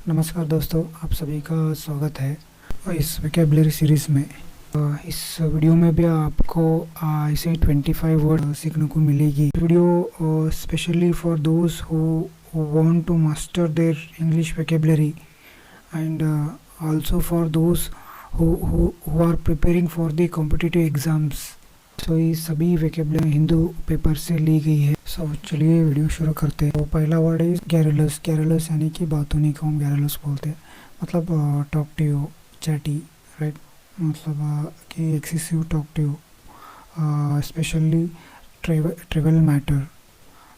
नमस्कार दोस्तों, आप सभी का स्वागत है इस वोकैबुलरी सीरीज़ में। इस वीडियो में भी आपको ऐसे 25 वर्ड सीखने को मिलेगी। Video specially for those who want to master their English vocabulary and also for those who are preparing for the competitive exams. तो ये सभी वोकैबुलरी हिंदू पेपर से ली गई है। चलिए वीडियो शुरू करते हैं। तो पहला वर्ड है गैरुलस। गैरुलस यानी कि बातूनी को हम गैरुलस बोलते हैं। मतलब टॉकटिव, चैटी, राइट। मतलब कि excessive talkative, specially trivial matter.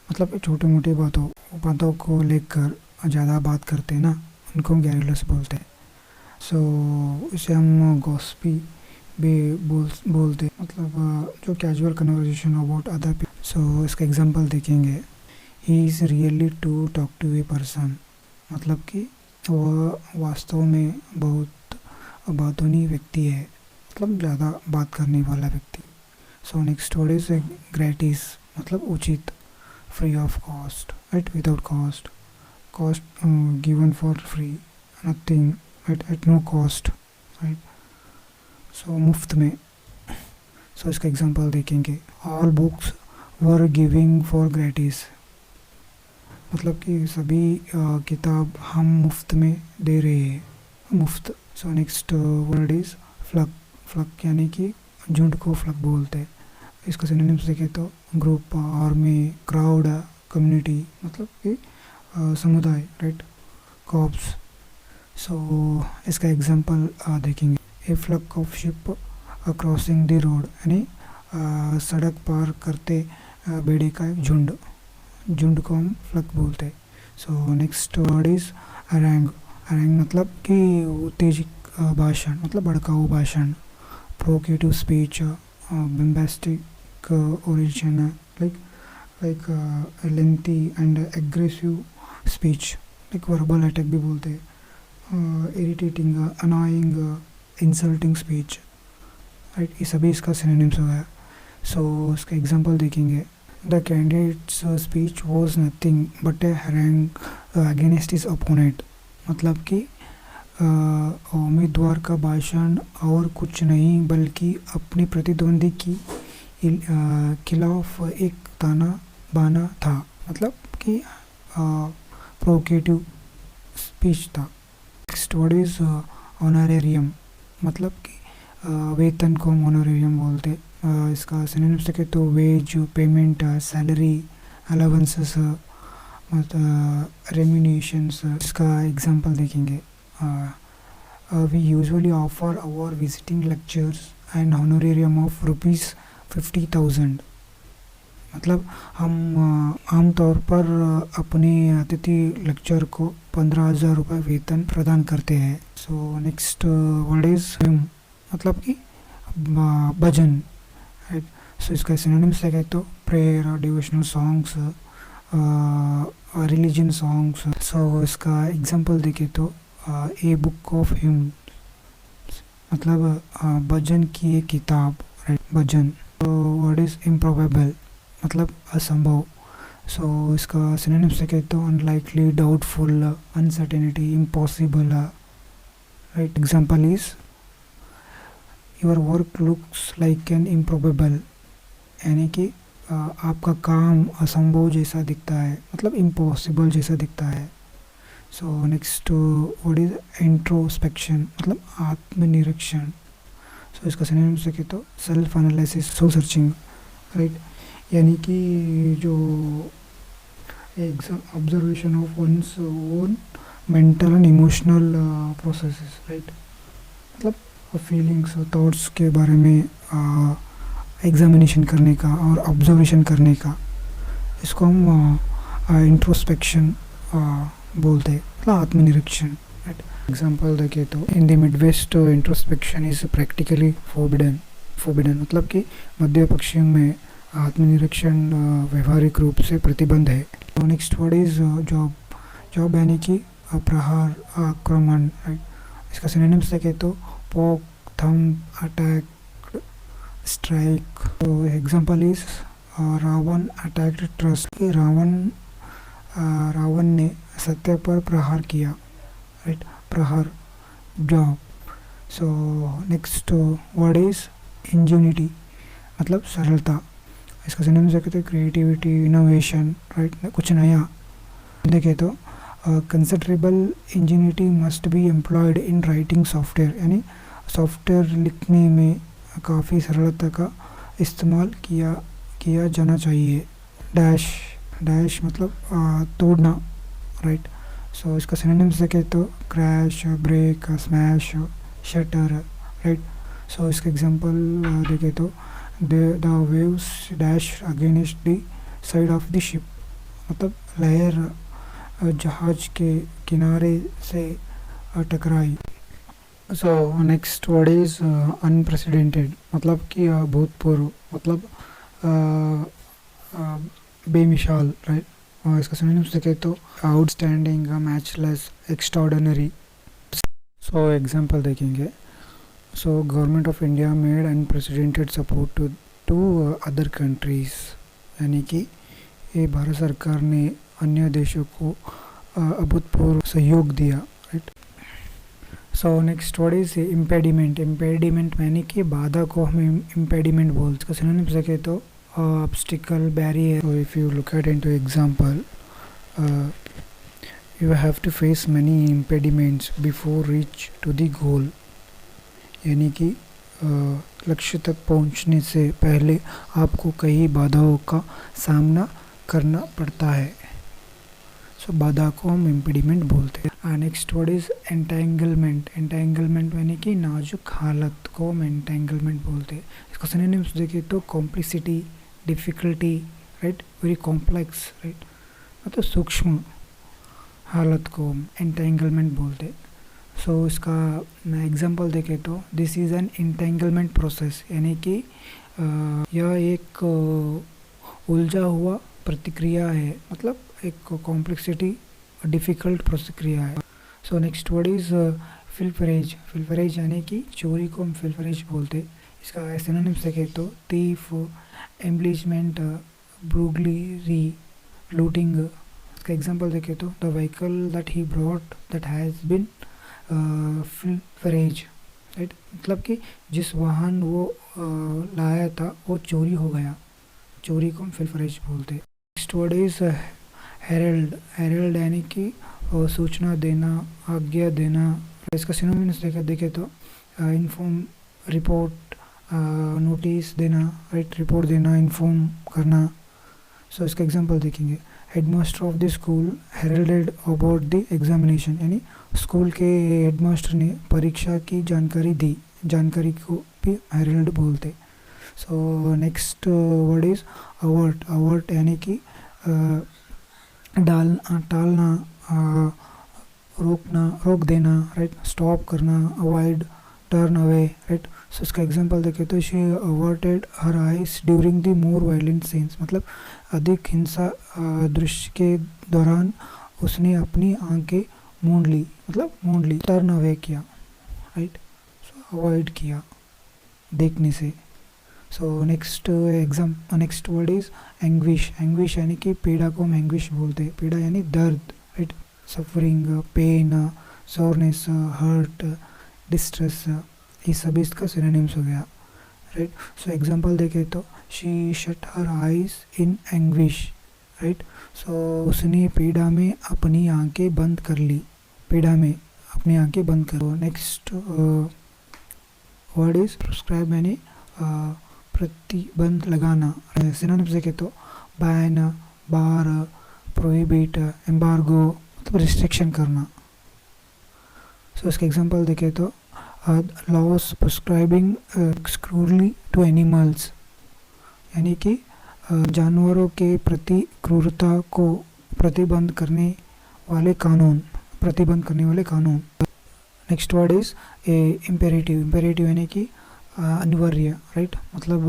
मतलब छोटी मोटी बातों को लेकर ज़्यादा बात करते हैं ना, उनको हम गैरुलस बोलते हैं। इसे हम गॉसिपी भी बोलते, मतलब जो casual conversation about other people. इसका एग्जांपल देखेंगे। He is really to talk to a person. मतलब कि वह वास्तव में बहुत बातूनी व्यक्ति है, मतलब ज़्यादा बात करने वाला व्यक्ति। Next word is gratis. मतलब उचित, free of cost, right, without cost. Cost given for free, nothing, right, at no cost, right. मुफ्त में। इसका एग्जांपल देखेंगे। All books were giving for gratis. मतलब कि सभी किताब हम मुफ्त में दे रहे हैं, मुफ्त। Next word is flock. Flock यानी कि झुंड को फ्लक बोलते हैं। इसका सिनोनिम्स देखें तो ग्रुप, आर्मी, क्राउड, कम्युनिटी, मतलब कि समुदाय, राइट, कॉर्प्स। इसका एग्जांपल देखेंगे। A flock of sheep crossing the road, यानी सड़क पार करते बेड़े का एक झुंड को हम फ्लक बोलते हैं। Next word is harangue. Harangue मतलब कि उत्तेजक भाषण, मतलब भड़काऊ भाषण। Provocative speech, bombastic origin, like lengthy and aggressive speech, like verbal attack भी बोलते हैं। Irritating, annoying, insulting speech, right. ये सभी इसका सिनोनिम्स हो गया। इसका एग्जांपल देखेंगे। The candidate's speech was nothing but a harangue against his opponent. मतलब कि उम्मीदवार का भाषण और कुछ नहीं बल्कि अपने प्रतिद्वंदी की खिलाफ एक ताना बाना था। मतलब कि प्रोवोकेटिव स्पीच था। Next word is honorarium. मतलब कि वेतन को हम ऑनरेरियम बोलते। इसका सिनोनिम्स देखें तो wage, payment, salary, allowances, remunerations. इसका एग्जांपल देखेंगे। We usually offer our visiting lectures and honorarium of ₹50,000। मतलब हम आमतौर पर अपने अतिथि लेक्चर को 15,000 रुपये वेतन प्रदान करते हैं। Next word is him. मतलब कि भजन, राइट। इसका सिनोनिम्स देखें तो prayer, devotional songs, religion songs. इसका एग्जांपल देखें तो ए बुक ऑफ हिम, मतलब भजन की एक किताब, right, bhajan. Word is improbable, मतलब असंभव। इसका सिनोनिम्स देखें तो unlikely, doubtful, uncertainty, impossible, right. Example is your work looks like an improbable, यानी कि आपका काम असंभव जैसा दिखता है, मतलब इम्पॉसिबल जैसा दिखता है। नेक्स्ट वर्ड इज इंट्रोस्पेक्शन, मतलब आत्मनिरीक्षण। इसका सिनोनिम्स देखें तो self analysis, soul searching, right. यानी कि जो observation of one's own mental and emotional processes, right. मतलब फीलिंग्स और थॉट्स के बारे में एग्जामिनेशन करने का और ऑब्जर्वेशन करने का, इसको हम इंट्रोस्पेक्शन बोलते हैं, मतलब आत्मनिरीक्षण, राइट। एग्जांपल देखें तो in the Midwest introspection is practically forbidden. मतलब कि मध्य पश्चिम में आत्मनिरीक्षण व्यवहारिक रूप से प्रतिबंध है। नेक्स्ट वर्ड इज जॉब यानी कि प्रहार, आक्रमण, राइट। इसका सिनोनिम्स देखें तो poke, thumb, attack, strike. Example is Ravan attacked trust. Ravan ने सत्य पर प्रहार किया, राइट, प्रहार, job. So next word is ingenuity, मतलब सरलता. इसका सिनोनिम से कहते हैं क्रिएटिविटी, इनोवेशन, राइट, कुछ नया. देखें तो considerable ingenuity must be employed in writing software, यानी सॉफ्टवेयर लिखने में काफ़ी सरलता का इस्तेमाल किया जाना चाहिए. डैश, डैश मतलब तोड़ना, राइट. सो इसका सिनोनिम से कहे तो crash, break, smash, shatter, right. So इसका एग्जांपल देखें तो the waves dash against the side of the ship, मतलब लहर जहाज के किनारे से टकराई. So next word is unprecedented, मतलब कि भूतपूर्व, मतलब बेमिसाल, राइट. और इसका सिनोनिम से कहे तो outstanding, matchless, extraordinary. So example देखेंगे. So government of India made unprecedented support to other countries, यानी कि ये भारत सरकार ने अन्य देशों को अभूतपूर्व सहयोग दिया, right. So next word is impediment. Impediment यानी कि बाधा को हम इम्पेडिमेंट बोलते. इसका सिनोनिम से कहे तो obstacle, barrier. So if you look at into example, you have to face many impediments before reach to the goal, यानी कि लक्ष्य तक पहुंचने से पहले आपको कई बाधाओं का सामना करना पड़ता है. सो बाधा को हम इम्पेडिमेंट बोलते हैं. Next word is entanglement. Entanglement यानी कि नाजुक हालत को हम एंटेंगलमेंट बोलते हैं. इसका सिनोनिम्स देखें तो complexity, difficulty, right, very complex, right, मतलब सूक्ष्म हालत को हम एंटेंगलमेंट बोलते. सो इसका एग्जांपल देखें तो this is an entanglement process, यानी कि यह एक उलझा हुआ प्रतिक्रिया है, मतलब एक कॉम्प्लेक्सिटी, डिफ़िकल्ट प्रक्रिया है. So next word is pilferage. Pilferage यानी कि चोरी को हम फिल्फरेज बोलते. इसका सिनोनिम से कहे तो थीफ, एम्बलिशमेंट, ब्रूगलरी, लूटिंग. इसका एग्जांपल देखें तो the vehicle that he brought that has been pilferage, right, मतलब कि जिस वाहन वो लाया था वो चोरी हो गया. चोरी को हम फिल्फरेज बोलते. Next word is herald. Herald यानी कि सूचना देना, आज्ञा देना. इसका सिनोनिम्स देखे तो इन्फॉर्म, रिपोर्ट, नोटिस देना, राइट, रिपोर्ट देना, इन्फॉर्म करना. सो इसका एग्जांपल देखेंगे. Headmaster of the school heralded about the examination, यानी स्कूल के हेडमास्टर ने परीक्षा की जानकारी दी. जानकारी को भी हेरल्ड बोलते. सो next word is avert. Avert यानी कि टालना, रोकना, रोक देना, राइट, स्टॉप करना, avoid, turn away, right. So इसका एग्जांपल देखें तो she averted her eyes during the more violent scenes, मतलब अधिक हिंसा दृश्य के दौरान उसने अपनी आंखें मूंद ली, मतलब मूंद ली. टर्न अवे किया, राइट, सो अवॉइड किया देखने से. सो next word is anguish. Anguish यानी कि पीड़ा को हम एंग्विश बोलते हैं. पीड़ा यानी दर्द, right, suffering, pain, soreness, hurt, distress. ये सभी इसका सिनोनिम्स हो गया, राइट. सो एग्जांपल देखें तो she shut her eyes in anguish, right. So उसने पीड़ा में अपनी आंखें बंद कर ली. पीड़ा में अपनी आंखें बंद कर. नेक्स्ट वर्ड इज प्रिस्क्राइब, यानी प्रतिबंध लगाना. सिनोनिम्स देखें तो बैन, बार, प्रोहिबिट, एम्बार्गो, मतलब रिस्ट्रिक्शन करना. सो इसका एग्जांपल देखें तो लॉस प्रिस्क्राइबिंग क्रूरली टू एनिमल्स, यानी कि जानवरों के प्रति क्रूरता को प्रतिबंध करने वाले कानून. Next word is imperative. Imperative यानी कि अनिवार्य, राइट, मतलब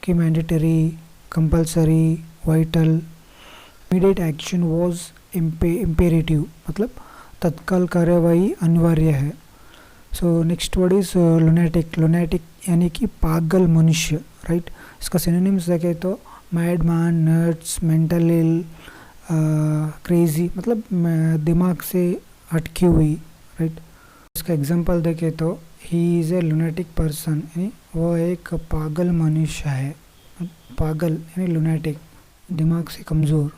कि mandatory, compulsory, vital. Immediate action was imperative, मतलब तत्काल कार्यवाही अनिवार्य है. So next word is lunatic. Lunatic यानी कि पागल मनुष्य, राइट. इसका सिनोनिम्स देखें तो मैड मैन, नट्स, मेंटल इल, क्रेजी, मतलब दिमाग से हटकी हुई, राइट। इसका एग्जांपल देखें तो he is a lunatic person, यानी वो एक पागल मनुष्य है। पागल यानी लुनेटिक, दिमाग से कमज़ोर।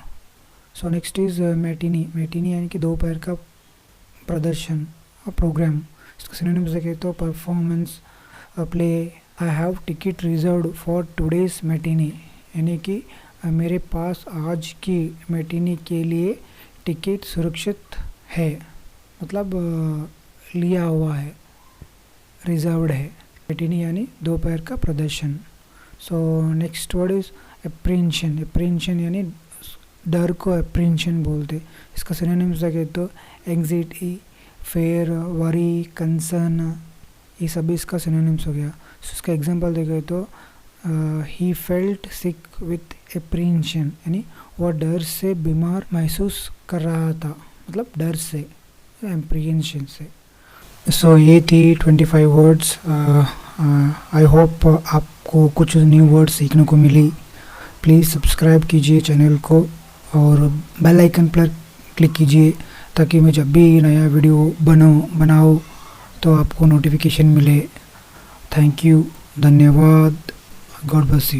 So next is matinee. Matinee यानी कि दोपहर का प्रदर्शन, प्रोग्राम। इसका सिनोनिम्स देखें तो performance, play. I have ticket reserved for today's matinee, यानी कि मेरे पास आज की मैटिनी के लिए टिकट सुरक्षित है, मतलब लिया हुआ है, रिजर्व्ड है। मैटिनी यानी दोपहर का प्रदर्शन। सो next word is apprehension. Apprehension यानी डर को एप्रीहेंशन बोलते। इसका सिनोनिम्स देखें तो एंग्जाइटी, फेयर, वरी, कंसर्न, ये सभी इसका सिनोनिम्स हो गया। सो इसका एग्जांपल देखें तो he felt sick with apprehension, यानी वह डर से बीमार महसूस कर रहा था, मतलब डर से, एप्रीहेंशन से। सो ये थी 25 वर्ड्स। आई होप आपको कुछ न्यू वर्ड्स सीखने को मिली। प्लीज़ सब्सक्राइब कीजिए चैनल को और बेल आइकन पर क्लिक कीजिए ताकि मैं जब भी नया वीडियो बनाऊँ तो आपको नोटिफिकेशन मिले। थैंक यू, धन्यवाद, गॉड ब्लेस यू।